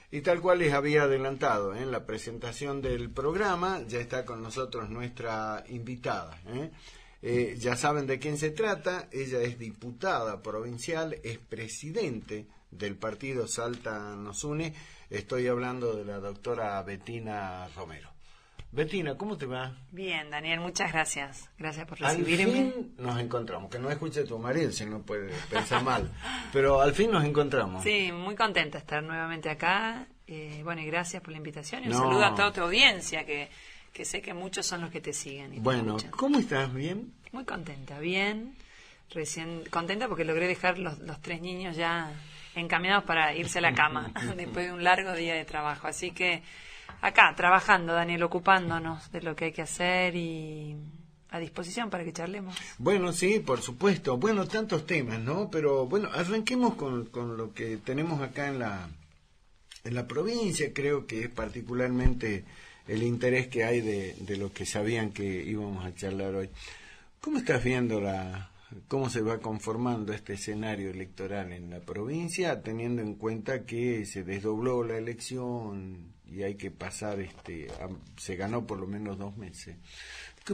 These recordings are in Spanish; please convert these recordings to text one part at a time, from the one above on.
Y tal cual les había adelantado en la presentación del programa, ya está con nosotros nuestra invitada. Ya saben de quién se trata, ella es diputada provincial, es presidente del partido Salta Nos Une. Estoy hablando de la doctora Bettina Romero. Bettina, ¿cómo te va? Bien, Daniel, muchas gracias. Gracias por Al recibirme. fin nos encontramos, que no escuche tu marido, si no puede pensar mal, pero al fin nos encontramos. Sí, muy contenta de estar nuevamente acá. Bueno, y gracias por la invitación. Y un No. saludo a toda tu audiencia, que sé que muchos son los que te siguen. Y Bueno, te escuchan. ¿cómo estás? ¿Bien? Muy contenta, bien. Recién contenta porque logré dejar los 3 niños ya encaminados para irse a la cama después de un largo día de trabajo. Así que acá, trabajando, Daniel, ocupándonos de lo que hay que hacer y a disposición para que charlemos. Bueno, sí, por supuesto. Bueno, tantos temas, ¿no? Pero bueno, arranquemos con lo que tenemos acá en la provincia. Creo que es particularmente el interés que hay de lo que sabían que íbamos a charlar hoy. ¿Cómo estás viendo cómo se va conformando este escenario electoral en la provincia, teniendo en cuenta que se desdobló la elección y hay que pasar, se ganó por lo menos 2 meses?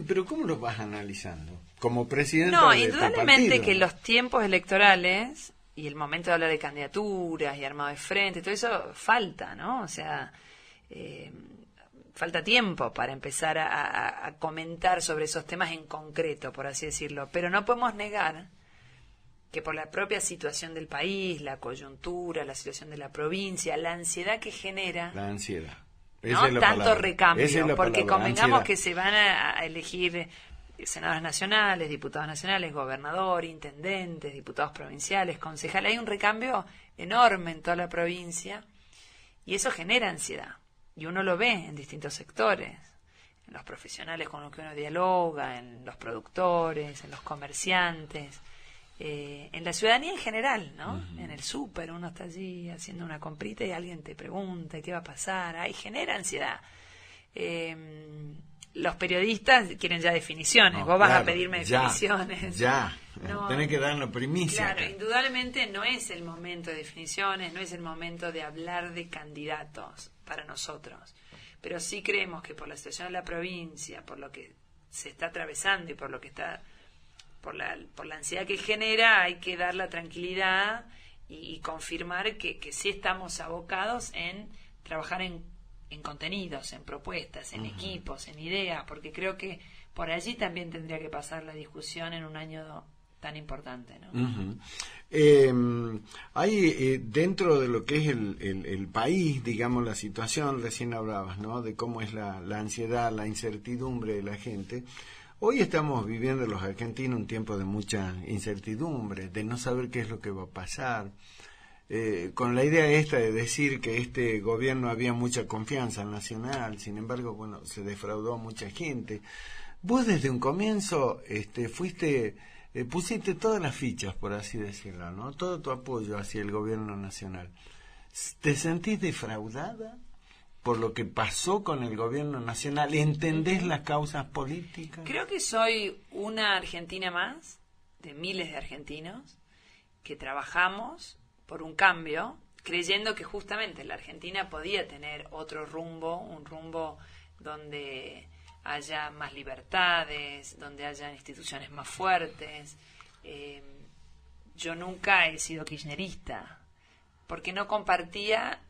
Pero ¿cómo lo vas analizando? Como presidenta No, de tu indudablemente partido. que los tiempos electorales y el momento de hablar de candidaturas y armado de frente, todo eso falta, ¿no? O sea, falta tiempo para empezar a comentar sobre esos temas en concreto, por así decirlo. Pero no podemos negar que por la propia situación del país, la coyuntura, la situación de la provincia, la ansiedad que genera... La ansiedad. ¿no? Es la Tanto palabra. recambio, Esa es la porque palabra, convengamos ansiedad. que se van a elegir senadores nacionales, diputados nacionales, gobernadores, intendentes, diputados provinciales, concejales. Hay un recambio enorme en toda la provincia y eso genera ansiedad. Y uno lo ve en distintos sectores, en los profesionales con los que uno dialoga, en los productores, en los comerciantes, en la ciudadanía en general, ¿no? Uh-huh. En el súper uno está allí haciendo una comprita y alguien te pregunta qué va a pasar, ahí genera ansiedad. Los periodistas quieren ya definiciones, No, vos vas claro, a pedirme definiciones. Ya, no, tenés que dar la primicia. Claro, indudablemente no es el momento de definiciones, no es el momento de hablar de candidatos para nosotros, pero sí creemos que por la situación de la provincia, por lo que se está atravesando y por lo que está... Por la ansiedad que genera, hay que dar la tranquilidad y confirmar que sí estamos abocados en trabajar en contenidos, en propuestas, en equipos, en ideas, porque creo que por allí también tendría que pasar la discusión en un año tan importante, ¿no? Hay dentro de lo que es el país, digamos, la situación, recién hablabas, ¿no? De cómo es la ansiedad, la incertidumbre de la gente. Hoy estamos viviendo los argentinos un tiempo de mucha incertidumbre, de no saber qué es lo que va a pasar, con la idea esta de decir que este gobierno había mucha confianza nacional, sin embargo, bueno, se defraudó a mucha gente. Vos desde un comienzo pusiste todas las fichas, por así decirlo, ¿no? Todo tu apoyo hacia el gobierno nacional. ¿Te sentís defraudada por lo que pasó con el gobierno nacional? ¿Entendés las causas políticas? Creo que soy una argentina más, de miles de argentinos, que trabajamos por un cambio, creyendo que justamente la Argentina podía tener otro rumbo, un rumbo donde haya más libertades, donde haya instituciones más fuertes. Yo nunca he sido kirchnerista, porque no compartía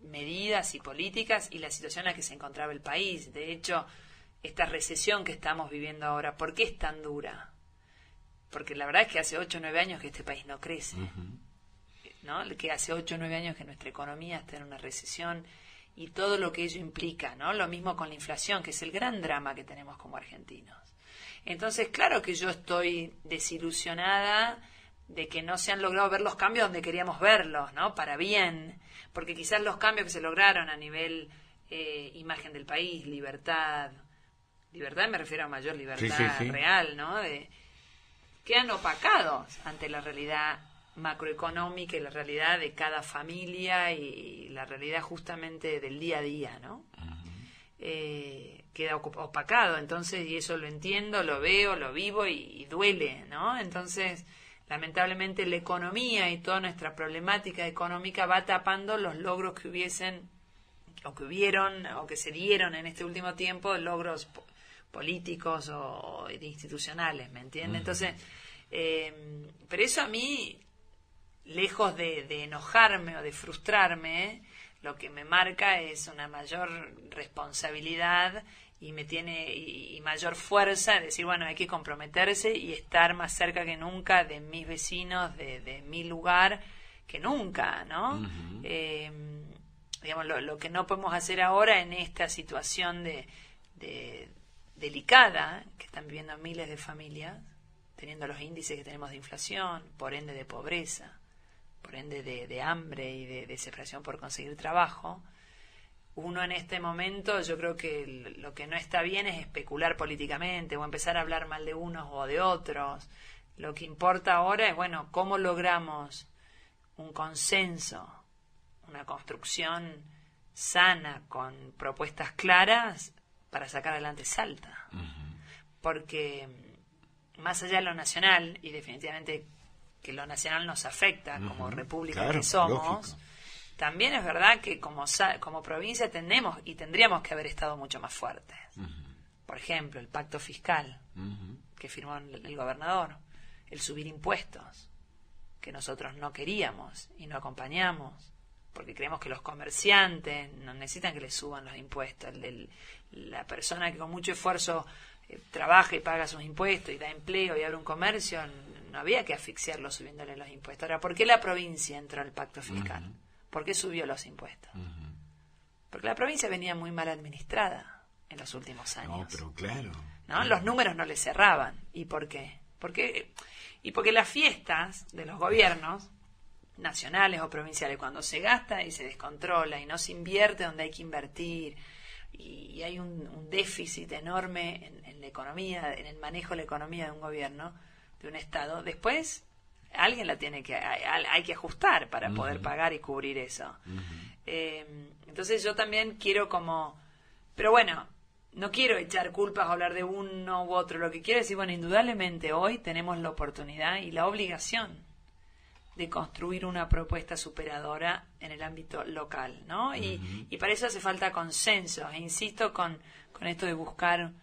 medidas y políticas y la situación en la que se encontraba el país. De hecho, esta recesión que estamos viviendo ahora, ¿por qué es tan dura? Porque la verdad es que hace 8 o 9 años que este país no crece, ¿no? Que hace 8 o 9 años que nuestra economía está en una recesión y todo lo que ello implica, ¿no? Lo mismo con la inflación, que es el gran drama que tenemos como argentinos. Entonces, claro que yo estoy desilusionada de que no se han logrado ver los cambios donde queríamos verlos, ¿no? Para bien, porque quizás los cambios que se lograron a nivel imagen del país, libertad me refiero a mayor libertad real, ¿no? Quedan opacados ante la realidad macroeconómica y la realidad de cada familia y la realidad justamente del día a día, ¿no? Queda opacado, entonces, y eso lo entiendo, lo veo, lo vivo y duele, ¿no? Entonces, lamentablemente la economía y toda nuestra problemática económica va tapando los logros que hubiesen o que hubieron o que se dieron en este último tiempo, logros políticos o institucionales, ¿me entiendes? Entonces, pero eso a mí, lejos de enojarme o de frustrarme, lo que me marca es una mayor responsabilidad y me tiene y mayor fuerza de decir, bueno, hay que comprometerse y estar más cerca que nunca de mis vecinos, de mi lugar, que nunca, ¿no? Digamos, lo que no podemos hacer ahora en esta situación de delicada que están viviendo miles de familias, teniendo los índices que tenemos de inflación, por ende de pobreza, por ende de hambre y de desesperación por conseguir trabajo. Uno en este momento, yo creo que lo que no está bien es especular políticamente o empezar a hablar mal de unos o de otros. Lo que importa ahora es, bueno, cómo logramos un consenso, una construcción sana con propuestas claras para sacar adelante Salta. Porque más allá de lo nacional, y definitivamente que lo nacional nos afecta como república que somos, lógico. También es verdad que como provincia tenemos y tendríamos que haber estado mucho más fuertes. Por ejemplo, el pacto fiscal que firmó el gobernador, el subir impuestos, que nosotros no queríamos y no acompañamos, porque creemos que los comerciantes no necesitan que les suban los impuestos. La persona que con mucho esfuerzo trabaja y paga sus impuestos y da empleo y abre un comercio, no había que asfixiarlo subiéndole los impuestos. Ahora, ¿por qué la provincia entró al pacto fiscal? ¿Por qué subió los impuestos? Porque la provincia venía muy mal administrada en los últimos años. No, pero claro. ¿No? Los números no le cerraban. ¿Y por qué? Porque las fiestas de los gobiernos nacionales o provinciales, cuando se gasta y se descontrola y no se invierte donde hay que invertir y hay un déficit enorme en la economía, en el manejo de la economía de un gobierno, de un Estado, después alguien la tiene que hay que ajustar para poder pagar y cubrir eso. Entonces yo también quiero pero bueno, no quiero echar culpas o hablar de uno u otro. Lo que quiero decir, bueno, indudablemente hoy tenemos la oportunidad y la obligación de construir una propuesta superadora en el ámbito local, ¿no? Y para eso hace falta consenso. E insisto con esto de buscar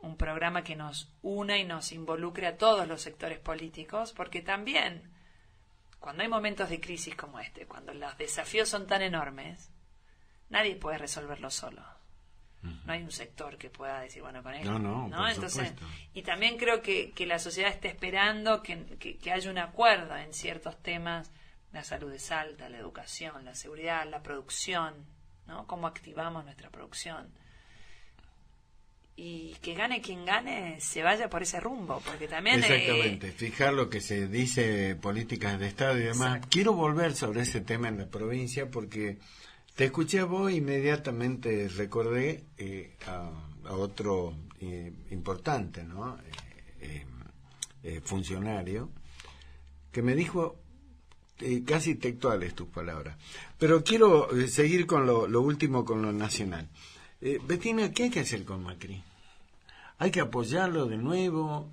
un programa que nos una y nos involucre a todos los sectores políticos, porque también cuando hay momentos de crisis como este, cuando los desafíos son tan enormes, nadie puede resolverlo solo. No hay un sector que pueda decir, bueno, con esto, ¿no? Entonces, y también creo que la sociedad está esperando que haya un acuerdo en ciertos temas, la salud de Salta, la educación, la seguridad, la producción, ¿no? Cómo activamos nuestra producción. Y que gane quien gane, se vaya por ese rumbo, porque también... Exactamente, fijar lo que se dice, políticas de Estado y demás. Exacto. Quiero volver sobre ese tema en la provincia, porque te escuché a vos, inmediatamente recordé a otro importante, ¿no? Funcionario, que me dijo, casi textuales tus palabras, pero quiero seguir con lo último, con lo nacional. Bettina, ¿qué hay que hacer con Macri? ¿Hay que apoyarlo de nuevo?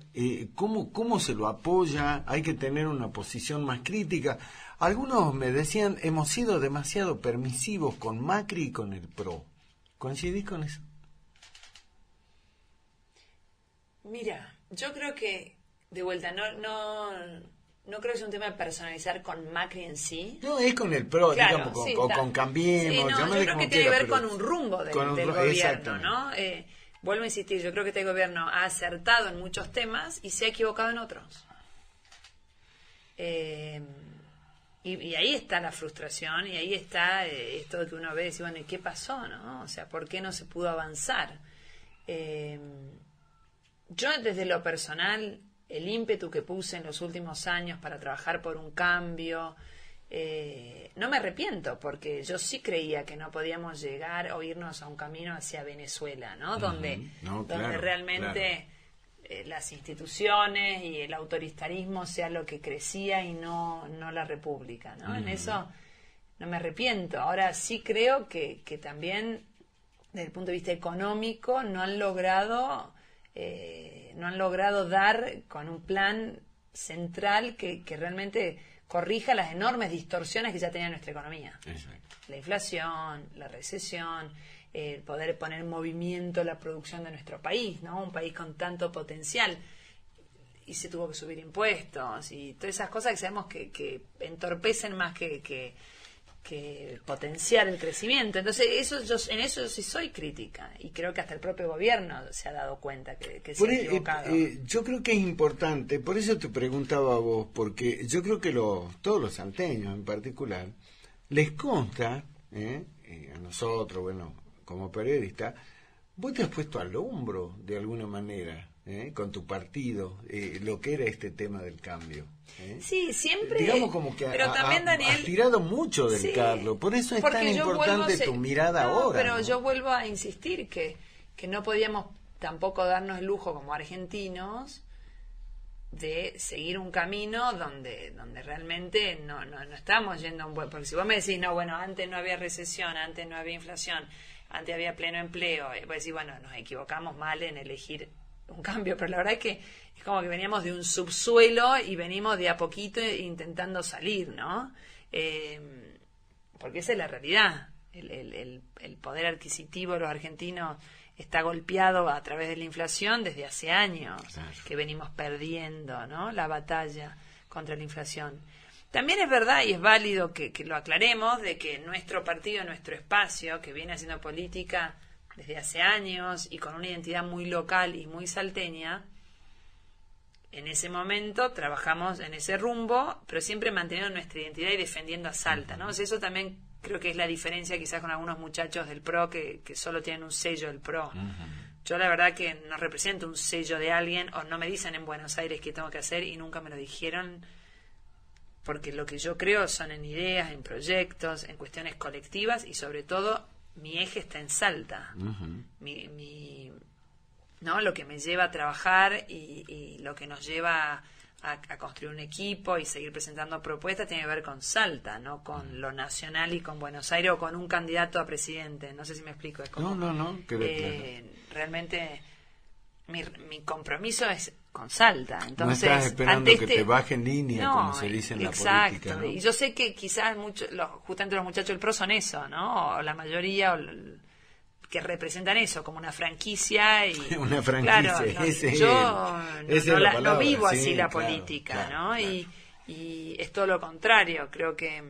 ¿Cómo se lo apoya? ¿Hay que tener una posición más crítica? Algunos me decían, hemos sido demasiado permisivos con Macri y con el PRO. ¿Coincidís con eso? Mira, yo creo que, de vuelta, no creo que sea un tema de personalizar con Macri en sí. No, es con el PRO, claro, digamos, con Cambiemos. Sí, yo creo que tiene que ver con un rumbo del gobierno, ¿no? Vuelvo a insistir, yo creo que este gobierno ha acertado en muchos temas y se ha equivocado en otros. Y ahí está la frustración y ahí está esto de que uno ve y dice, bueno, ¿y qué pasó, no? O sea, ¿por qué no se pudo avanzar? Yo desde lo personal, el ímpetu que puse en los últimos años para trabajar por un cambio, no me arrepiento, porque yo sí creía que no podíamos llegar o irnos a un camino hacia Venezuela, ¿no? Donde realmente las instituciones y el autoritarismo sea lo que crecía y no la república, ¿no? En eso no me arrepiento. Ahora sí creo que también desde el punto de vista económico no han logrado dar con un plan central que realmente corrija las enormes distorsiones que ya tenía nuestra economía. Exacto. La inflación, la recesión, el poder poner en movimiento la producción de nuestro país, ¿no? Un país con tanto potencial. Y se tuvo que subir impuestos y todas esas cosas que sabemos que entorpecen más que potenciar el crecimiento. Entonces, en eso sí soy crítica. Y creo que hasta el propio gobierno se ha dado cuenta que se ha equivocado. Yo creo que es importante, por eso te preguntaba a vos, porque yo creo que todos los salteños en particular, les consta, a nosotros, bueno, como periodistas, vos te has puesto al hombro de alguna manera, con tu partido, lo que era este tema del cambio. Sí, siempre. Digamos como que pero también, Daniel, has tirado mucho del sí, carro, por eso es tan importante tu mirada ahora. Pero ¿no? yo vuelvo a insistir que no podíamos tampoco darnos el lujo como argentinos de seguir un camino donde realmente no estamos yendo a un buen... Porque si vos me decís, no, bueno, antes no había recesión, antes no había inflación, antes había pleno empleo, vos decís, bueno, nos equivocamos mal en elegir un cambio, pero la verdad es que es como que veníamos de un subsuelo y venimos de a poquito intentando salir, ¿no? Porque esa es la realidad. El poder adquisitivo de los argentinos está golpeado a través de la inflación desde hace años, claro, que venimos perdiendo, ¿no? La batalla contra la inflación. También es verdad y es válido que lo aclaremos, de que nuestro partido, nuestro espacio, que viene haciendo política desde hace años y con una identidad muy local y muy salteña, en ese momento trabajamos en ese rumbo, pero siempre manteniendo nuestra identidad y defendiendo a Salta, ¿no? O sea, eso también creo que es la diferencia quizás con algunos muchachos del PRO que solo tienen un sello del PRO. Yo la verdad que no represento un sello de alguien, o no me dicen en Buenos Aires qué tengo que hacer y nunca me lo dijeron, porque lo que yo creo son en ideas, en proyectos, en cuestiones colectivas y sobre todo mi eje está en Salta. ¿No? Lo que me lleva a trabajar y lo que nos lleva a construir un equipo y seguir presentando propuestas tiene que ver con Salta, no con lo nacional y con Buenos Aires o con un candidato a presidente. No sé si me explico. Es como, no. Claro. Realmente mi compromiso es con Salta. Entonces, no estás esperando que te bajen línea, como se dice en la política, ¿no? Y yo sé que quizás justamente los muchachos del PRO son eso, ¿no? O la mayoría... que representan eso como una franquicia y una franquicia, claro, no vivo así, sí, la claro, política, claro, ¿no? Claro. Y es todo lo contrario. Creo que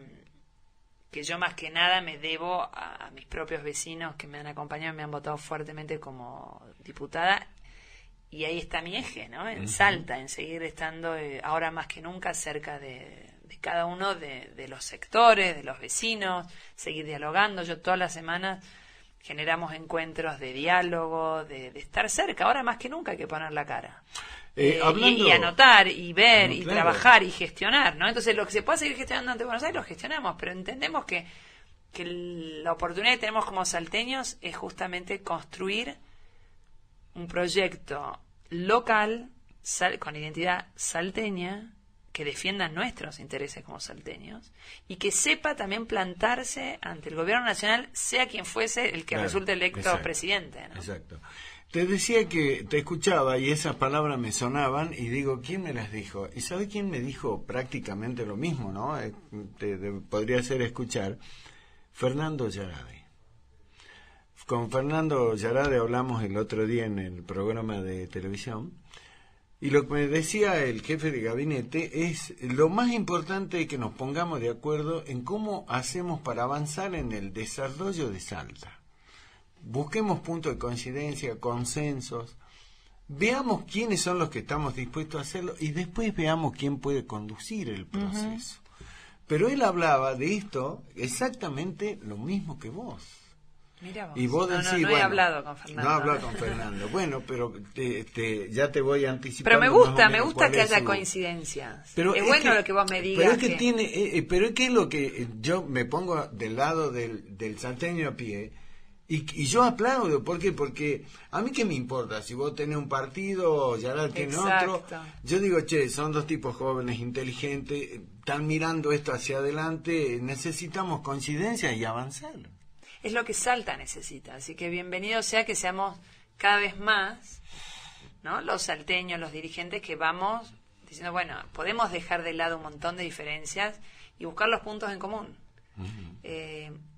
yo más que nada me debo a mis propios vecinos que me han acompañado y me han votado fuertemente como diputada, y ahí está mi eje, ¿no? En Salta, en seguir estando ahora más que nunca cerca de cada uno de los sectores, de los vecinos, seguir dialogando. Yo todas las semanas generamos encuentros de diálogo, de estar cerca. Ahora más que nunca hay que poner la cara. Y anotar, y ver, y claro, trabajar, y gestionar, ¿no? Entonces, lo que se puede seguir gestionando ante Buenos Aires, lo gestionamos, pero entendemos que la oportunidad que tenemos como salteños es justamente construir un proyecto local, con identidad salteña, que defiendan nuestros intereses como salteños y que sepa también plantarse ante el gobierno nacional, sea quien fuese el que resulte electo presidente, ¿no? Exacto. Te decía que te escuchaba y esas palabras me sonaban y digo, ¿quién me las dijo? ¿Y sabe quién me dijo prácticamente lo mismo, no? Podría ser escuchar Fernando Yarade. Con Fernando Yarade hablamos el otro día en el programa de televisión. Y lo que me decía el jefe de gabinete es lo más importante es que nos pongamos de acuerdo en cómo hacemos para avanzar en el desarrollo de Salta. Busquemos puntos de coincidencia, consensos, veamos quiénes son los que estamos dispuestos a hacerlo y después veamos quién puede conducir el proceso. Pero él hablaba de esto exactamente lo mismo que vos. Mira vos. Y vos decís, no he hablado con Fernando. No he hablado con Fernando. Bueno, pero ya te voy anticipando. Pero me gusta que haya coincidencias. Pero es bueno lo que vos me digas. Pero es que es lo que yo me pongo del lado del salteño a pie y yo aplaudo. ¿Por qué? Porque a mí qué me importa si vos tenés un partido, Yarade tiene otro. Yo digo, son dos tipos jóvenes, inteligentes, están mirando esto hacia adelante, necesitamos coincidencia y avanzar. Es lo que Salta necesita, así que bienvenido sea que seamos cada vez más, ¿no? Los salteños, los dirigentes que vamos diciendo, bueno, podemos dejar de lado un montón de diferencias y buscar los puntos en común.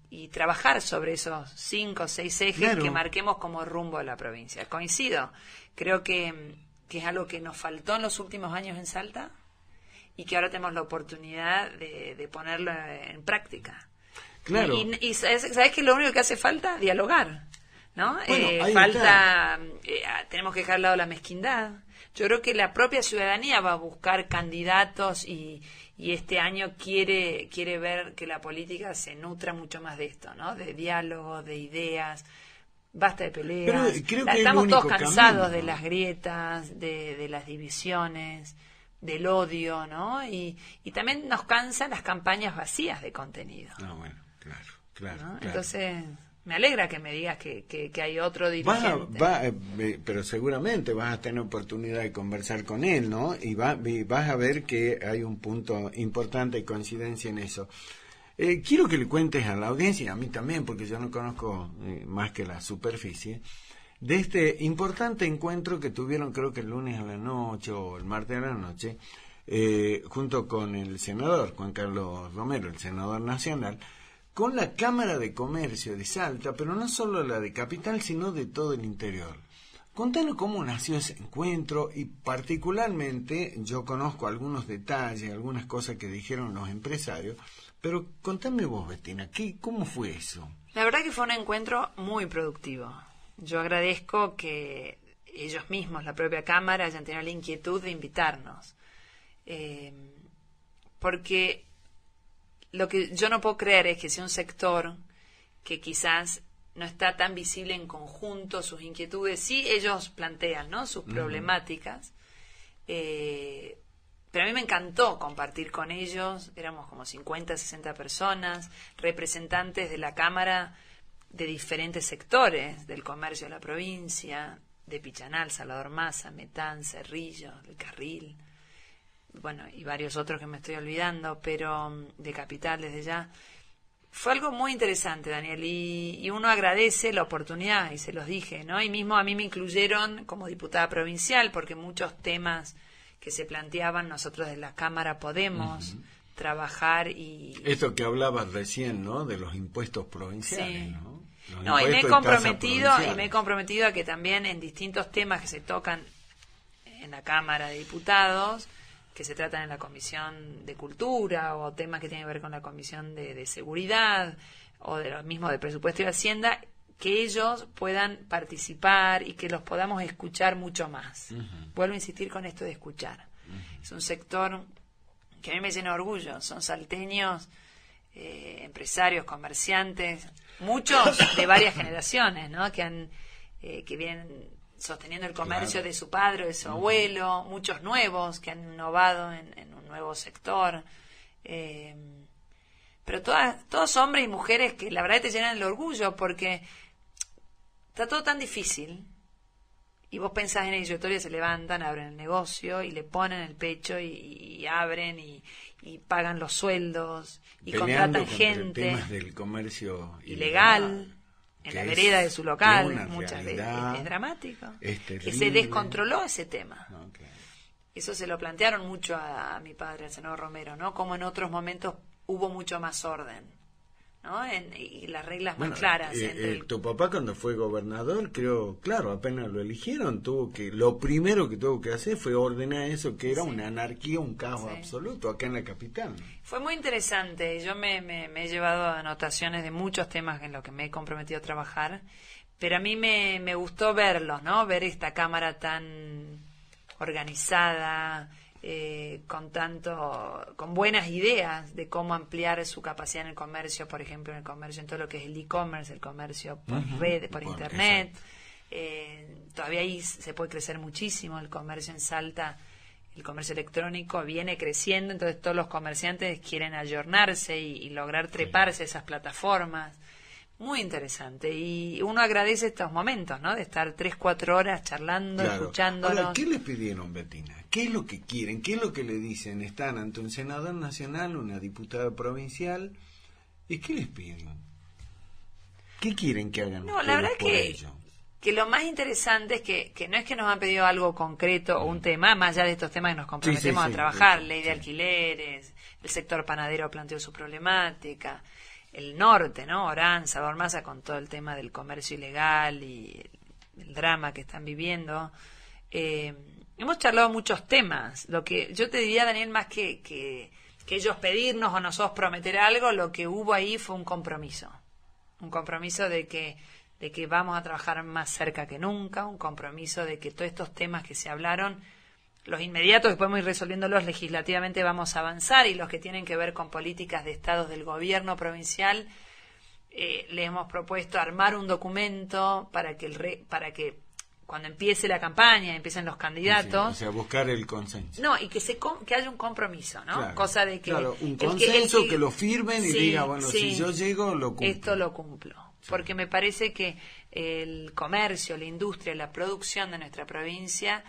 Y trabajar sobre esos 5 o 6 ejes que marquemos como rumbo de la provincia. Coincido, creo que es algo que nos faltó en los últimos años en Salta y que ahora tenemos la oportunidad de ponerlo en práctica. Claro. Y ¿sabes qué es lo único que hace falta? Dialogar, ¿no? Bueno, tenemos que dejar al lado la mezquindad. Yo creo que la propia ciudadanía va a buscar candidatos y este año quiere ver que la política se nutra mucho más de esto, ¿no? De diálogo, de ideas, basta de peleas. Pero creo que estamos todos cansados camino, ¿no? de las grietas, de las divisiones, del odio, ¿no? Y también nos cansan las campañas vacías de contenido. Bueno, claro. ¿No? Entonces, me alegra que me digas que hay otro dirigente. Pero seguramente vas a tener oportunidad de conversar con él, ¿no? Y vas a ver que hay un punto importante de coincidencia en eso. Quiero que le cuentes a la audiencia, y a mí también, porque yo no conozco más que la superficie, de este importante encuentro que tuvieron, creo que el lunes a la noche o el martes a la noche, junto con el senador Juan Carlos Romero, el senador nacional, con la Cámara de Comercio de Salta, pero no solo la de Capital, sino de todo el interior. Contanos cómo nació ese encuentro y particularmente yo conozco algunos detalles, algunas cosas que dijeron los empresarios, pero contame vos, Bettina, ¿cómo fue eso? La verdad que fue un encuentro muy productivo. Yo agradezco que ellos mismos, la propia Cámara, hayan tenido la inquietud de invitarnos. Porque lo que yo no puedo creer es que sea un sector que quizás no está tan visible en conjunto sus inquietudes. Sí, ellos plantean, ¿no?, sus problemáticas, pero a mí me encantó compartir con ellos. Éramos como 50, 60 personas, representantes de la Cámara de diferentes sectores del comercio de la provincia, de Pichanal, Salvador Massa, Metán, Cerrillo, El Carril, bueno, y varios otros que me estoy olvidando, pero de Capital desde ya. Fue algo muy interesante, Daniel, y uno agradece la oportunidad, y se los dije, ¿no? Y mismo a mí me incluyeron como diputada provincial, porque muchos temas que se planteaban nosotros de la Cámara podemos trabajar y... Esto que hablabas recién, ¿no?, de los impuestos provinciales, sí. ¿no? No, y me he comprometido a que también en distintos temas que se tocan en la Cámara de Diputados, que se tratan en la Comisión de Cultura, o temas que tienen que ver con la Comisión de Seguridad, o de lo mismo de Presupuesto y Hacienda, que ellos puedan participar y que los podamos escuchar mucho más. Vuelvo a insistir con esto de escuchar. Es un sector que a mí me llena de orgullo. Son salteños, empresarios, comerciantes, muchos de varias generaciones, ¿no?, que vienen sosteniendo el comercio de su padre o de su abuelo, muchos nuevos que han innovado en un nuevo sector, pero todos hombres y mujeres que la verdad te llenan el orgullo, porque está todo tan difícil y vos pensás en ellos, todavía se levantan, abren el negocio y le ponen el pecho y abren y pagan los sueldos y peleando contratan gente, temas del comercio ilegal en la vereda de su local, muchas veces. Es dramático. Que se descontroló ese tema. Okay. Eso se lo plantearon mucho a mi padre, el senador Romero, ¿no? Como en otros momentos hubo mucho más orden, ¿no? Y las reglas más claras. Tu papá, cuando fue gobernador, creo, claro, apenas lo eligieron, lo primero que tuvo que hacer fue ordenar eso, que era una anarquía, un caos absoluto acá en la capital. Fue muy interesante. Yo me he llevado anotaciones de muchos temas en los que me he comprometido a trabajar, pero a mí me gustó verlos, ¿no? Ver esta Cámara tan organizada, con buenas ideas de cómo ampliar su capacidad en el comercio, por ejemplo, en el comercio, en todo lo que es el e-commerce, el comercio por red, por internet. Todavía ahí se puede crecer muchísimo. El comercio en Salta, el comercio electrónico viene creciendo, entonces todos los comerciantes quieren ayornarse y lograr treparse a esas plataformas. Muy interesante, y uno agradece estos momentos, ¿no?, de estar 3-4 horas charlando, escuchándonos. Ahora, ¿qué les pidieron, Bettina? ¿Qué es lo que quieren? ¿Qué es lo que le dicen? Están ante un senador nacional, una diputada provincial, ¿y qué les piden? ¿Qué quieren que hagan No, la verdad por que ello? que lo más interesante es que no es que nos han pedido algo concreto o un tema, más allá de estos temas que nos comprometemos a trabajar, ley de alquileres, el sector panadero planteó su problemática, el norte, ¿no? Orán, Sabor Masa, con todo el tema del comercio ilegal y el drama que están viviendo. Hemos charlado muchos temas. Lo que yo te diría, Daniel, más que ellos pedirnos o nosotros prometer algo, lo que hubo ahí fue un compromiso de que vamos a trabajar más cerca que nunca, un compromiso de que todos estos temas que se hablaron, los inmediatos que podemos ir resolviéndolos legislativamente, vamos a avanzar, y los que tienen que ver con políticas de estados del gobierno provincial, le hemos propuesto armar un documento para que cuando empiece la campaña, empiecen los candidatos, o sea, buscar el consenso. No, y que haya un compromiso, ¿no? Claro, cosa de que un consenso que lo firmen y diga, bueno, si yo llego, lo cumplo. Esto lo cumplo. Sí. Porque me parece que el comercio, la industria, la producción de nuestra provincia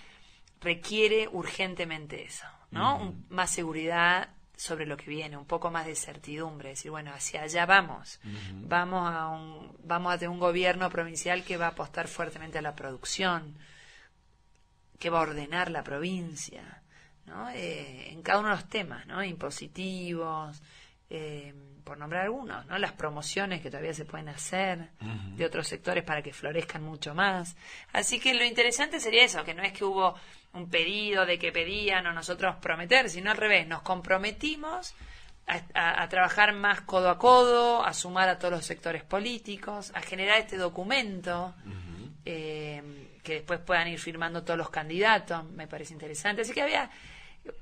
requiere urgentemente eso, ¿no? Más seguridad sobre lo que viene, un poco más de certidumbre, decir, bueno, hacia allá vamos. Vamos a tener un gobierno provincial que va a apostar fuertemente a la producción, que va a ordenar la provincia, ¿no? En cada uno de los temas, ¿no? Impositivos, por nombrar algunos, ¿no? Las promociones que todavía se pueden hacer de otros sectores para que florezcan mucho más. Así que lo interesante sería eso, que no es que hubo un pedido de que pedían o nosotros prometer, sino al revés, nos comprometimos a trabajar más codo a codo, a sumar a todos los sectores políticos, a generar este documento que después puedan ir firmando todos los candidatos. Me parece interesante. Así que había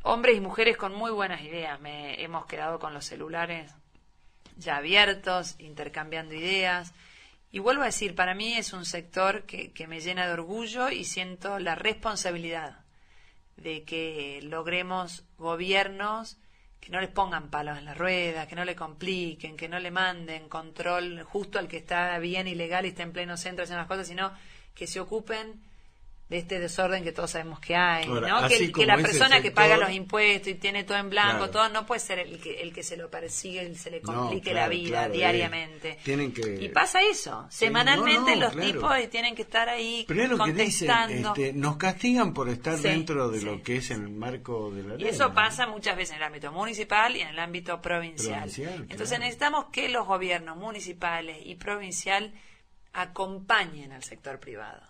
hombres y mujeres con muy buenas ideas. Hemos quedado con los celulares ya abiertos, intercambiando ideas. Y vuelvo a decir, para mí es un sector que me llena de orgullo, y siento la responsabilidad de que logremos gobiernos que no les pongan palos en la rueda, que no le compliquen, que no le manden control justo al que está bien ilegal y está en pleno centro haciendo las cosas, sino que se ocupen de este desorden que todos sabemos que hay. Ahora, ¿no? Que la persona que paga los impuestos y tiene todo en blanco, todo, no puede ser el que se lo persigue, se le complique la vida diariamente. Y pasa eso, semanalmente los tipos tienen que estar ahí. Pero es lo contestando. Que dicen, nos castigan por estar dentro de lo que es el marco de la ley. Y eso pasa muchas veces en el ámbito municipal y en el ámbito provincial. Entonces necesitamos que los gobiernos municipales y provincial acompañen al sector privado.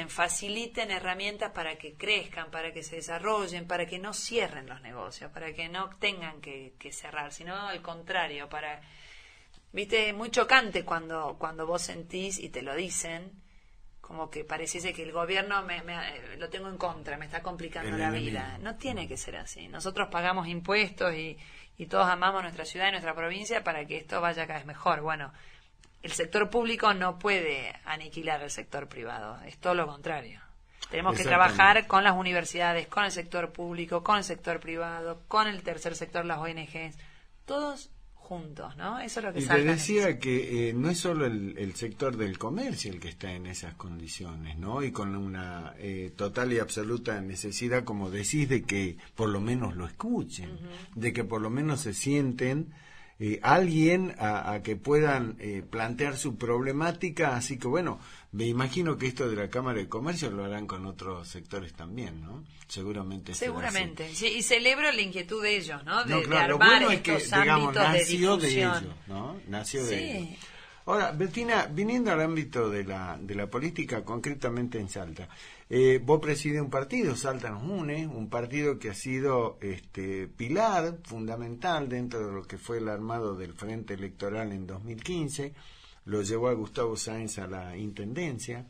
Faciliten herramientas para que crezcan, para que se desarrollen, para que no cierren los negocios, para que no tengan que cerrar, sino al contrario, viste, muy chocante cuando vos sentís y te lo dicen, como que pareciese que el gobierno lo tengo en contra, me está complicando la vida. No tiene que ser así. Nosotros pagamos impuestos y todos amamos nuestra ciudad y nuestra provincia para que esto vaya cada vez mejor. Bueno, el sector público no puede aniquilar el sector privado, es todo lo contrario. Tenemos que trabajar con las universidades, con el sector público, con el sector privado, con el tercer sector, las ONGs, todos juntos, ¿no? Eso es lo que salta. Y te decía que no es solo el sector del comercio el que está en esas condiciones, ¿no? Y con una total y absoluta necesidad, como decís, de que por lo menos lo escuchen, de que por lo menos se sienten alguien a que puedan plantear su problemática. Así que bueno, me imagino que esto de la Cámara de Comercio lo harán con otros sectores también, ¿no? Seguramente. Sí, y celebro la inquietud de ellos, ¿no? De armar lo bueno estos es que, digamos, nació de ellos, ¿no? Nació de ellos. Ahora, Bettina, viniendo al ámbito de la política, concretamente en Salta, vos presidís un partido, Salta Nos Une, un partido que ha sido pilar fundamental dentro de lo que fue el armado del Frente Electoral en 2015, lo llevó a Gustavo Sáenz a la intendencia.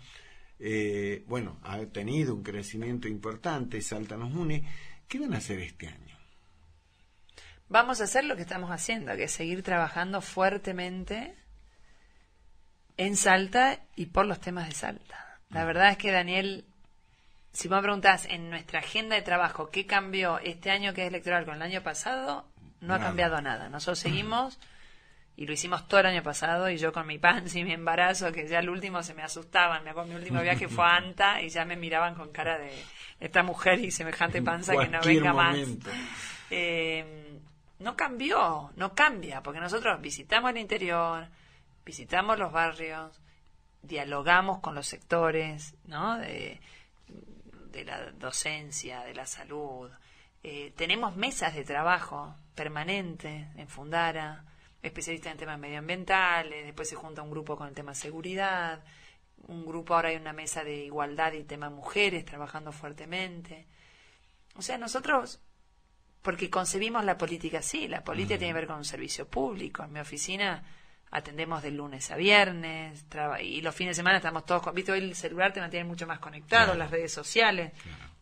Bueno, ha tenido un crecimiento importante, Salta Nos Une. ¿Qué van a hacer este año? Vamos a hacer lo que estamos haciendo, que es seguir trabajando fuertemente en Salta y por los temas de Salta. La verdad es que, Daniel, si me preguntás en nuestra agenda de trabajo qué cambió este año que es electoral con el año pasado, no ha cambiado nada. Nosotros seguimos, y lo hicimos todo el año pasado, y yo con mi panza y mi embarazo, que ya al último se me asustaban. Mi último viaje fue a Anta y ya me miraban con cara de esta mujer y semejante panza que no venga más. No cambió, no cambia, porque nosotros visitamos el interior, visitamos los barrios, dialogamos con los sectores, ¿no? De la docencia, de la salud. Tenemos mesas de trabajo permanentes en Fundara, especialistas en temas medioambientales, después se junta un grupo con el tema seguridad, un grupo, ahora hay una mesa de igualdad y tema mujeres trabajando fuertemente. O sea, nosotros, porque concebimos la política así, la política tiene que ver con un servicio público. En mi oficina atendemos de lunes a viernes, y los fines de semana estamos todos, viste, hoy el celular te mantiene mucho más conectado, claro, las redes sociales. Claro.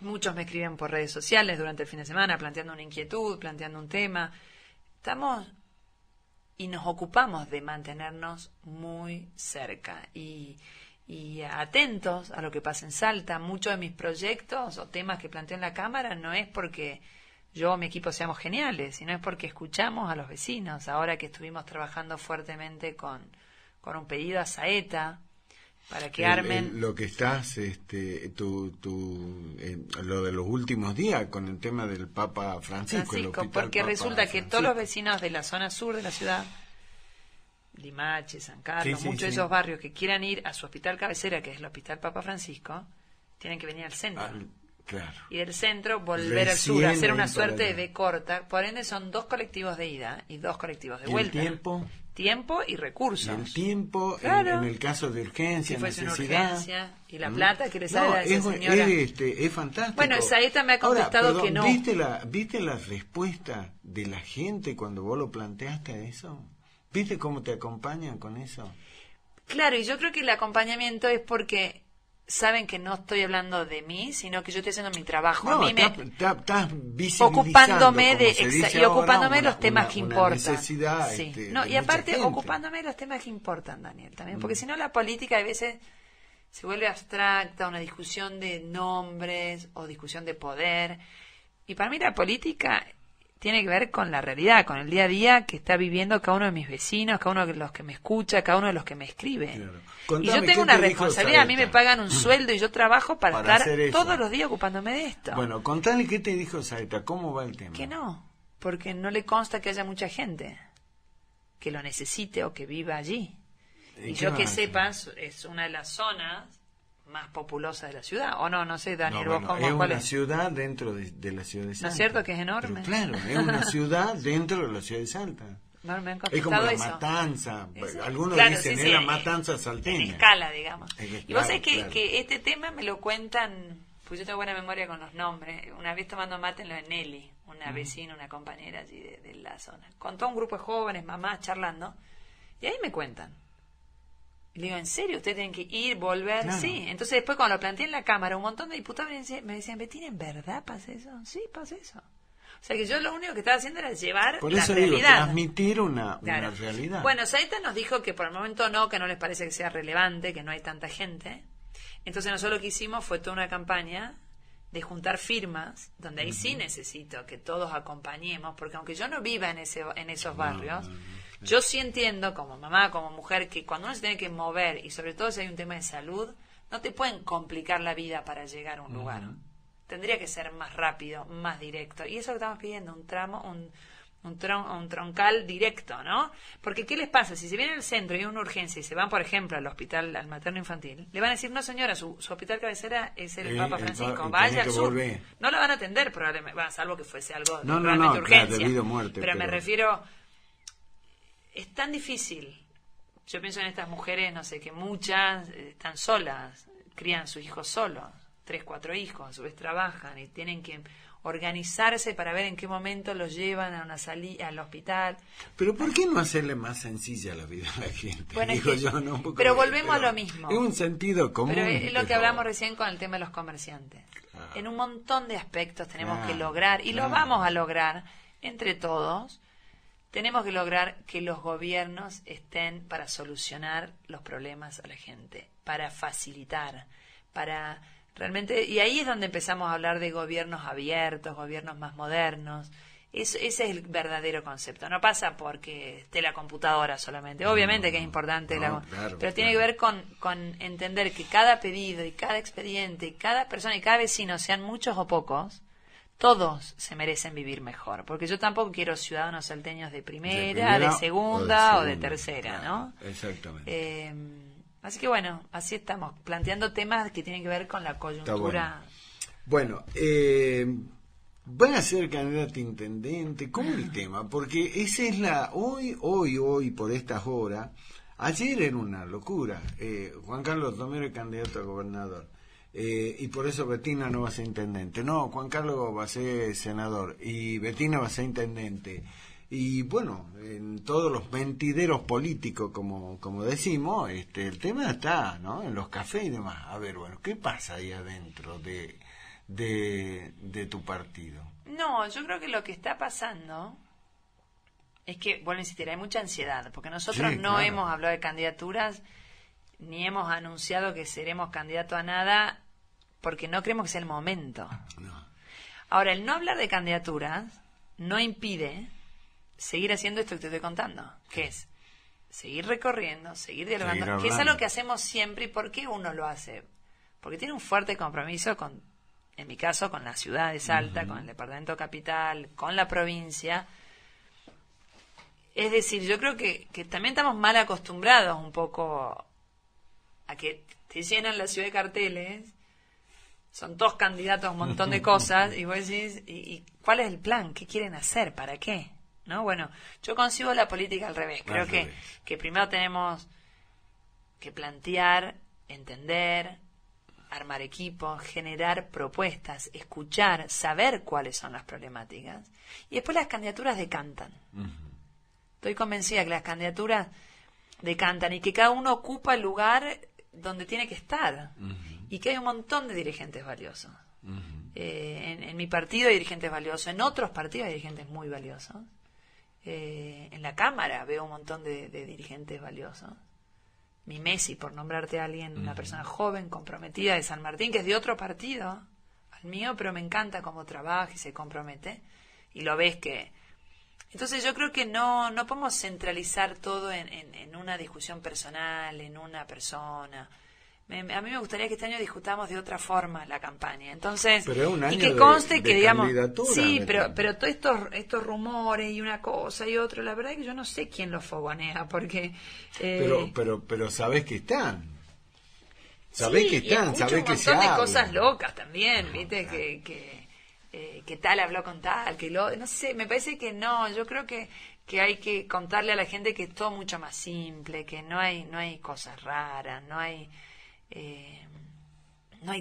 Muchos me escriben por redes sociales durante el fin de semana planteando una inquietud, planteando un tema. Estamos y nos ocupamos de mantenernos muy cerca y atentos a lo que pasa en Salta. Muchos de mis proyectos o temas que planteo en la Cámara no es porque yo o mi equipo seamos geniales, sino es porque escuchamos a los vecinos. Ahora que estuvimos trabajando fuertemente con un pedido a Saeta para que armen lo que estás lo de los últimos días con el tema del Papa Francisco, porque Papa resulta que Francisco. Todos los vecinos de la zona sur de la ciudad, Limache, San Carlos, muchos de esos barrios que quieran ir a su hospital cabecera, que es el Hospital Papa Francisco, tienen que venir al centro. Claro. Y del centro volver al sur, hacer una suerte de B corta. Por ende son 2 colectivos de ida y 2 colectivos de vuelta. ¿Y el tiempo y recursos. Y el tiempo, claro, en el caso de urgencia, si fuese necesidad. Una urgencia, y la plata que le sale a esa señora. Es fantástico. Bueno, Saeta me ha contestado ahora, que no. ¿Viste la respuesta de la gente cuando vos lo planteaste a eso? ¿Viste cómo te acompañan con eso? Claro, y yo creo que el acompañamiento es porque saben que no estoy hablando de mí, sino que yo estoy haciendo mi trabajo. No, a mí estás ocupándome de ocupándome de los temas que importan. Necesidad, sí. Y aparte ocupándome de los temas que importan, Daniel, también, porque si no la política a veces se vuelve abstracta, una discusión de nombres o discusión de poder. Y para mí la política tiene que ver con la realidad, con el día a día que está viviendo cada uno de mis vecinos, cada uno de los que me escucha, cada uno de los que me escribe. Claro. Y yo tengo una responsabilidad, a mí me pagan un sueldo y yo trabajo para estar todos los días ocupándome de esto. Bueno, contale qué te dijo Saeta, ¿cómo va el tema? Que no, porque no le consta que haya mucha gente que lo necesite o que viva allí. Y yo que sepas, es una de las zonas más populosa de la ciudad, o no sé, Daniel, no, vos cómo, es ¿cuál una es? ciudad dentro de la ciudad de Salta. ¿No es cierto que es enorme? Pero claro, es una ciudad dentro de la ciudad de Salta. No, me han es como la eso. Matanza, ¿Eso? algunos claro, dicen sí, es la Matanza salteña. En escala, digamos. Y vos sabés claro. que este tema me lo cuentan, pues yo tengo buena memoria con los nombres. Una vez tomando mate en lo de Nelly, una vecina, una compañera allí de la zona, con todo un grupo de jóvenes, mamás, charlando, y ahí me cuentan. Y le digo, ¿en serio? ¿Ustedes tienen que ir, volver? Claro. Sí. Entonces después cuando lo planteé en la Cámara, un montón de diputados me decían, Betina, ¿en verdad pasa eso? Sí, pasa eso. O sea que yo lo único que estaba haciendo era llevar por la eso realidad. Digo, transmitir una Claro. realidad. Bueno, Saeta nos dijo que por el momento no, que no les parece que sea relevante, que no hay tanta gente. Entonces nosotros lo que hicimos fue toda una campaña de juntar firmas, donde ahí sí necesito que todos acompañemos, porque aunque yo no viva en esos barrios, yo sí entiendo como mamá, como mujer, que cuando uno se tiene que mover, y sobre todo si hay un tema de salud, no te pueden complicar la vida para llegar a un lugar. Tendría que ser más rápido, más directo. Y eso es lo que estamos pidiendo, un troncal directo, ¿no? Porque ¿qué les pasa? Si se viene al centro y hay una urgencia y se van, por ejemplo, al hospital, al materno infantil, le van a decir, no señora, su hospital cabecera es el Papa Francisco, vaya al sur. Volver. No la van a atender probablemente, salvo que fuese algo no, realmente urgencia. Claro, debido a muerte, pero me refiero, es tan difícil. Yo pienso en estas mujeres, no sé, que muchas están solas, crían a sus hijos solos, 3, 4 hijos, a su vez trabajan y tienen que organizarse para ver en qué momento los llevan a una salida al hospital. Pero ¿por qué no hacerle más sencilla la vida a la gente? Bueno, Digo es que, yo, no, pero volvemos a lo mismo. Es un sentido común. Pero es lo que hablamos recién con el tema de los comerciantes. Claro. En un montón de aspectos tenemos que lograr, y lo vamos a lograr entre todos, tenemos que lograr que los gobiernos estén para solucionar los problemas a la gente, para facilitar, para realmente, y ahí es donde empezamos a hablar de gobiernos abiertos, gobiernos más modernos. Ese es el verdadero concepto. No pasa porque esté la computadora solamente. Obviamente que es importante, pero tiene que ver con entender que cada pedido y cada expediente y cada persona y cada vecino, sean muchos o pocos, todos se merecen vivir mejor. Porque yo tampoco quiero ciudadanos salteños de primera, de segunda o de tercera, claro, ¿no? Exactamente. Así que bueno, así estamos, planteando temas que tienen que ver con la coyuntura. Bueno, van a ser candidato a intendente, ¿cómo el tema? Porque esa es hoy, por estas horas, ayer era una locura, Juan Carlos Romero es candidato a gobernador, y por eso Betina no va a ser intendente, no, Juan Carlos va a ser senador, y Betina va a ser intendente, y bueno, en todos los mentideros políticos, como decimos, el tema está, ¿no?, en los cafés y demás. A ver, bueno, ¿qué pasa ahí adentro de tu partido? No, yo creo que lo que está pasando es que, vuelvo a insistir, hay mucha ansiedad, porque nosotros no hemos hablado de candidaturas, ni hemos anunciado que seremos candidatos a nada, porque no creemos que sea el momento. No. Ahora, el no hablar de candidaturas no impide seguir haciendo esto que te estoy contando, que es seguir recorriendo, seguir dialogando, que es algo que hacemos siempre. ¿Y por qué uno lo hace? Porque tiene un fuerte compromiso con, en mi caso, con la ciudad de Salta, con el departamento capital, con la provincia. Es decir, yo creo que también estamos mal acostumbrados un poco a que te llenan la ciudad de carteles, son todos candidatos a un montón de cosas, y vos decís, ¿y cuál es el plan? ¿Qué quieren hacer? ¿Para qué? ¿No? Bueno, yo concibo la política al revés. Creo que primero tenemos que plantear, entender, armar equipos, generar propuestas, escuchar, saber cuáles son las problemáticas, y después las candidaturas decantan. Estoy convencida que las candidaturas decantan y que cada uno ocupa el lugar donde tiene que estar, y que hay un montón de dirigentes valiosos. En mi partido hay dirigentes valiosos, en otros partidos hay dirigentes muy valiosos. En la Cámara veo un montón de dirigentes valiosos. Mi Messi, por nombrarte a alguien, una persona joven, comprometida, de San Martín, que es de otro partido al mío, pero me encanta cómo trabaja y se compromete, y lo ves que... Entonces yo creo que no podemos centralizar todo en una discusión personal, en una persona. A mí me gustaría que este año discutamos de otra forma la campaña. Entonces, pero es un año y que conste de que, digamos, sí, pero todos estos rumores y una cosa y otra, la verdad es que yo no sé quién los fogonea, porque... Pero sabés que están. Sabés que están, sabés que se un montón de habla. cosas locas también, ¿viste? Que tal habló con tal, no sé, me parece que no, yo creo que hay que contarle a la gente que es todo mucho más simple, que no hay cosas raras, no hay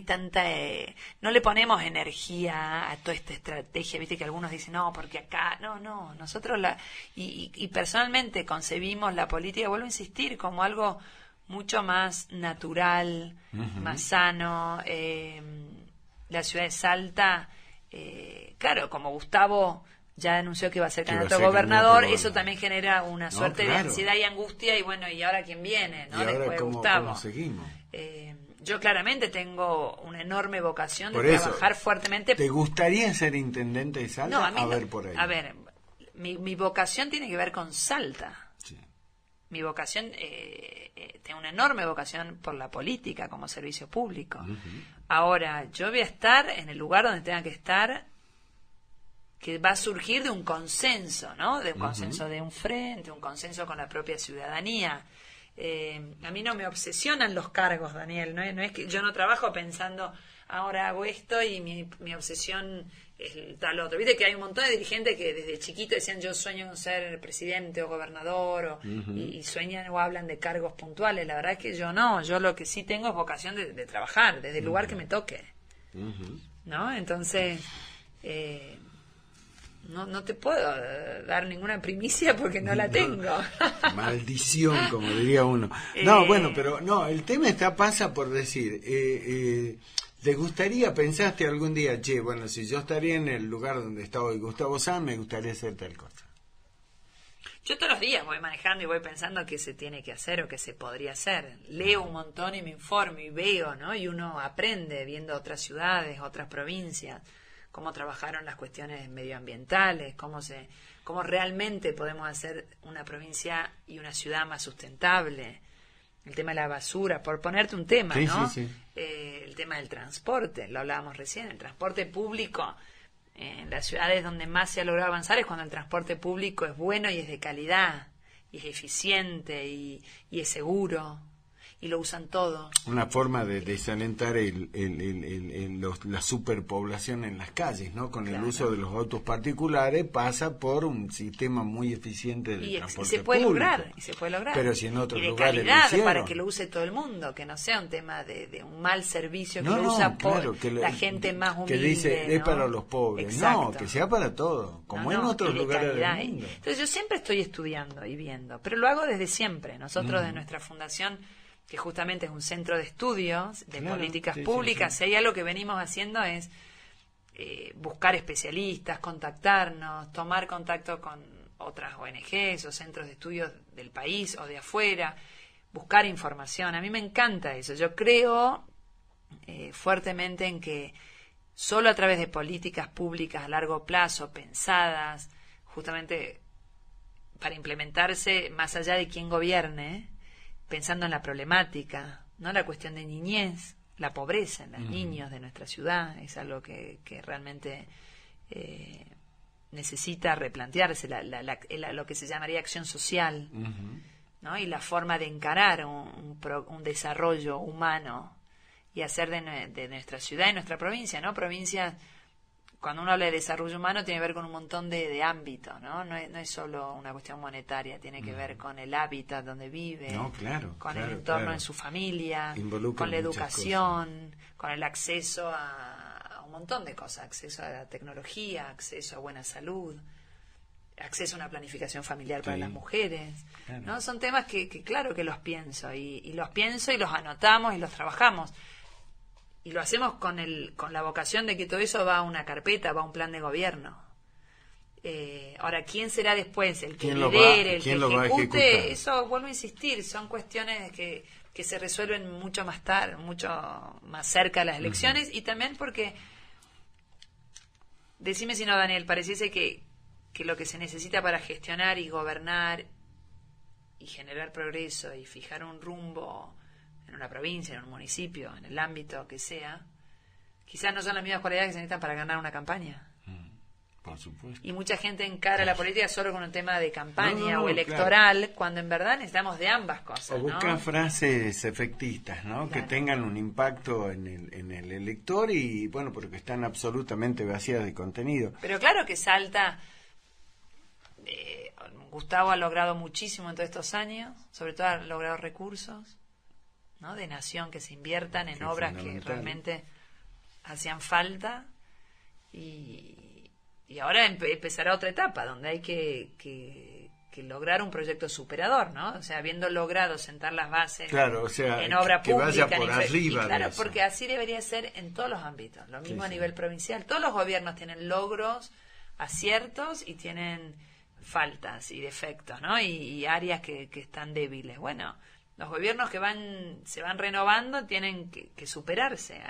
tanta, no le ponemos energía a toda esta estrategia, viste que algunos dicen, no, porque acá, no, nosotros y personalmente concebimos la política, vuelvo a insistir, como algo mucho más natural, más sano. La ciudad de Salta, claro, como Gustavo ya anunció que iba a ser candidato a gobernador, eso también genera una suerte de ansiedad y angustia, y bueno, ¿y ahora quién viene? ¿No? Después de Gustavo. ¿Cómo seguimos? Yo claramente tengo una enorme vocación de trabajar fuertemente. ¿Te gustaría ser intendente de Salta? No, a mí ver, por ahí. A ver, mi vocación tiene que ver con Salta. Sí. Mi vocación, tengo una enorme vocación por la política como servicio público. Ahora, yo voy a estar en el lugar donde tenga que estar, que va a surgir de un consenso, ¿no? De un consenso de un frente, un consenso con la propia ciudadanía. A mí no me obsesionan los cargos, Daniel, no es que yo no trabajo pensando, ahora hago esto y mi obsesión es tal otro. Viste que hay un montón de dirigentes que desde chiquito decían, yo sueño con ser presidente o gobernador, y sueñan o hablan de cargos puntuales. La verdad es que yo no, yo lo que sí tengo es vocación de trabajar desde el lugar que me toque, ¿no? Entonces no te puedo dar ninguna primicia porque no la tengo. Maldición, como diría uno. No, bueno, pero no, el tema pasa por decir, ¿te gustaría, pensaste algún día, bueno, si yo estaría en el lugar donde está hoy Gustavo Sanz, me gustaría hacer tal cosa? Yo todos los días voy manejando y voy pensando qué se tiene que hacer o qué se podría hacer. Leo un montón y me informo y veo, ¿no? Y uno aprende viendo otras ciudades, otras provincias, cómo trabajaron las cuestiones medioambientales, cómo realmente podemos hacer una provincia y una ciudad más sustentable. El tema de la basura, por ponerte un tema, sí, ¿no? Sí. El tema del transporte, lo hablábamos recién, el transporte público. En las ciudades donde más se ha logrado avanzar es cuando el transporte público es bueno y es de calidad, y es eficiente y es seguro. y lo usan todo. Una forma de desalentar la superpoblación en las calles, ¿no? Con el uso de los autos particulares pasa por un sistema muy eficiente de transporte se puede público. lograr, y se puede lograr. Pero si en otros y de lugares calidad, lo para que lo use todo el mundo, que no sea un tema de un mal servicio que lo usa la gente más humilde. Que dice, es ¿no? para los pobres. Exacto. No, que sea para todos, como en otros lugares del mundo. Entonces yo siempre estoy estudiando y viendo, pero lo hago desde siempre. Nosotros de nuestra fundación, que justamente es un centro de estudios de políticas públicas, si hay algo que venimos haciendo es buscar especialistas, contactarnos, tomar contacto con otras ONGs o centros de estudios del país o de afuera, buscar información. A mí me encanta eso. Yo creo fuertemente en que solo a través de políticas públicas a largo plazo, pensadas justamente para implementarse más allá de quién gobierne, pensando en la problemática, no la cuestión de niñez, la pobreza en los niños de nuestra ciudad, es algo que realmente necesita replantearse, lo que se llamaría acción social, ¿no? Y la forma de encarar un desarrollo humano y hacer de nuestra ciudad y nuestra provincia, ¿no? Provincia, cuando uno habla de desarrollo humano, tiene que ver con un montón de ámbitos, ¿no? No es solo una cuestión monetaria, tiene que ver con el hábitat donde vive, con el entorno en su familia, con la educación, con el acceso a un montón de cosas, acceso a la tecnología, acceso a buena salud, acceso a una planificación familiar para las mujeres, ¿no? Son temas que claro que los pienso, y los pienso y los anotamos y los trabajamos. Y lo hacemos con la vocación de que todo eso va a una carpeta, va a un plan de gobierno. Ahora, ¿quién será después el que lidere, el que ejecute? Eso, vuelvo a insistir, son cuestiones que se resuelven mucho más tarde, mucho más cerca de las elecciones, y también porque, decime si no, Daniel, pareciese que lo que se necesita para gestionar y gobernar y generar progreso y fijar un rumbo en una provincia, en un municipio, en el ámbito que sea, quizás no son las mismas cualidades que se necesitan para ganar una campaña. Por supuesto. Y mucha gente encara la política solo con un tema de campaña o electoral, cuando en verdad necesitamos de ambas cosas. O buscar frases efectistas, ¿no? Que tengan un impacto en el elector y, bueno, porque están absolutamente vacías de contenido. Pero claro que Salta... Gustavo ha logrado muchísimo en todos estos años, sobre todo ha logrado recursos, ¿no? De nación que se inviertan en obras que realmente hacían falta, y ahora empezará otra etapa donde hay que lograr un proyecto superador, ¿no? O sea, habiendo logrado sentar las bases en obra que pública, vaya por arriba, claro, porque así debería ser en todos los ámbitos, lo mismo a nivel provincial. Todos los gobiernos tienen logros, aciertos, y tienen faltas y defectos, ¿no? Y áreas que están débiles. Bueno, los gobiernos que se van renovando tienen que superarse,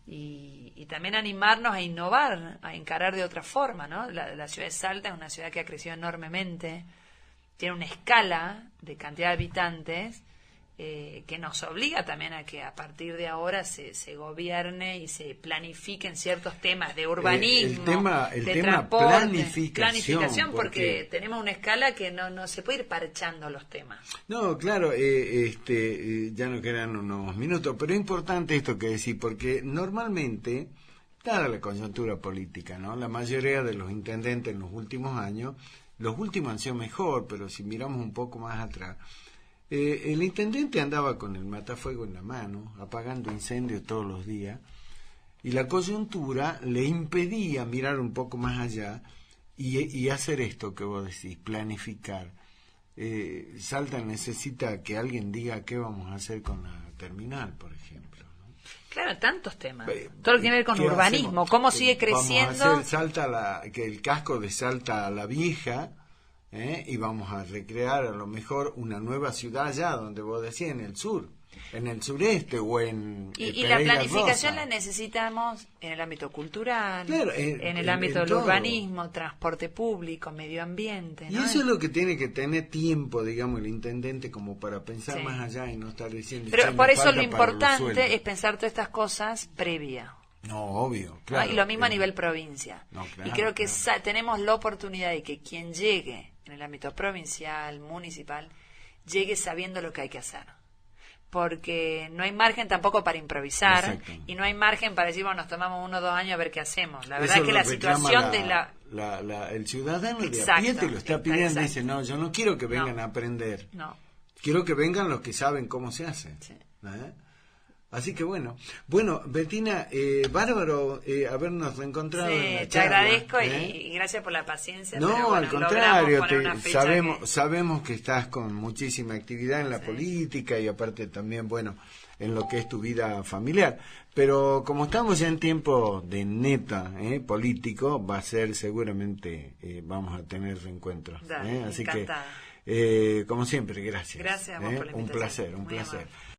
y también animarnos a innovar, a encarar de otra forma, ¿no? La ciudad de Salta es una ciudad que ha crecido enormemente, tiene una escala de cantidad de habitantes que nos obliga también a que a partir de ahora se gobierne y se planifiquen ciertos temas de urbanismo, el de tema transporte, planificación, porque tenemos una escala que no se puede ir parchando los temas. No, claro, ya no quedan unos minutos, pero es importante esto que decís, porque normalmente, dada la coyuntura política, ¿no? La mayoría de los intendentes en los últimos años, los últimos han sido mejor, pero si miramos un poco más atrás, el intendente andaba con el matafuego en la mano, apagando incendios todos los días, y la coyuntura le impedía mirar un poco más allá y hacer esto que vos decís, planificar. Salta necesita que alguien diga qué vamos a hacer con la terminal, por ejemplo, ¿no? Claro, tantos temas. Todo lo que tiene que ver con urbanismo, cómo sigue creciendo. Vamos a hacer que el casco de Salta a la Vieja, y vamos a recrear a lo mejor una nueva ciudad allá donde vos decías, en el sur, en el sureste o en y la planificación la necesitamos en el ámbito cultural, en el ámbito del urbanismo, transporte público, medio ambiente, ¿no? Y eso es lo que tiene que tener tiempo, digamos, el intendente, como para pensar más allá y no estar diciendo. Pero por eso lo importante es pensar todas estas cosas previa. No, obvio, claro. ¿No? Y lo mismo a nivel provincia. Claro, y creo que tenemos la oportunidad de que quien llegue en el ámbito provincial, municipal, llegue sabiendo lo que hay que hacer. porque no hay margen tampoco para improvisar. Exacto. Y no hay margen para decir, bueno, nos tomamos 1 o 2 años a ver qué hacemos. La verdad Eso es que lo la reclama situación de el ciudadano de a Exacto, pie te lo está pidiendo. exacto. Dice, no, yo no quiero que vengan No. a aprender. No. Quiero que vengan los que saben cómo se hace. Sí. ¿Eh? Así que bueno, Bettina, bárbaro habernos reencontrado en la Sí, te charla, agradezco ¿eh? y gracias por la paciencia. No, pero bueno, al contrario, logramos poner una fecha sabemos que estás con muchísima actividad en la política y aparte también, bueno, en lo que es tu vida familiar. Pero como estamos ya en tiempo de neta político, va a ser seguramente, vamos a tener reencuentros. Dale, Así encantada. que, como siempre, gracias. Gracias a vos por la Un invitación. placer, un Muy placer. amable.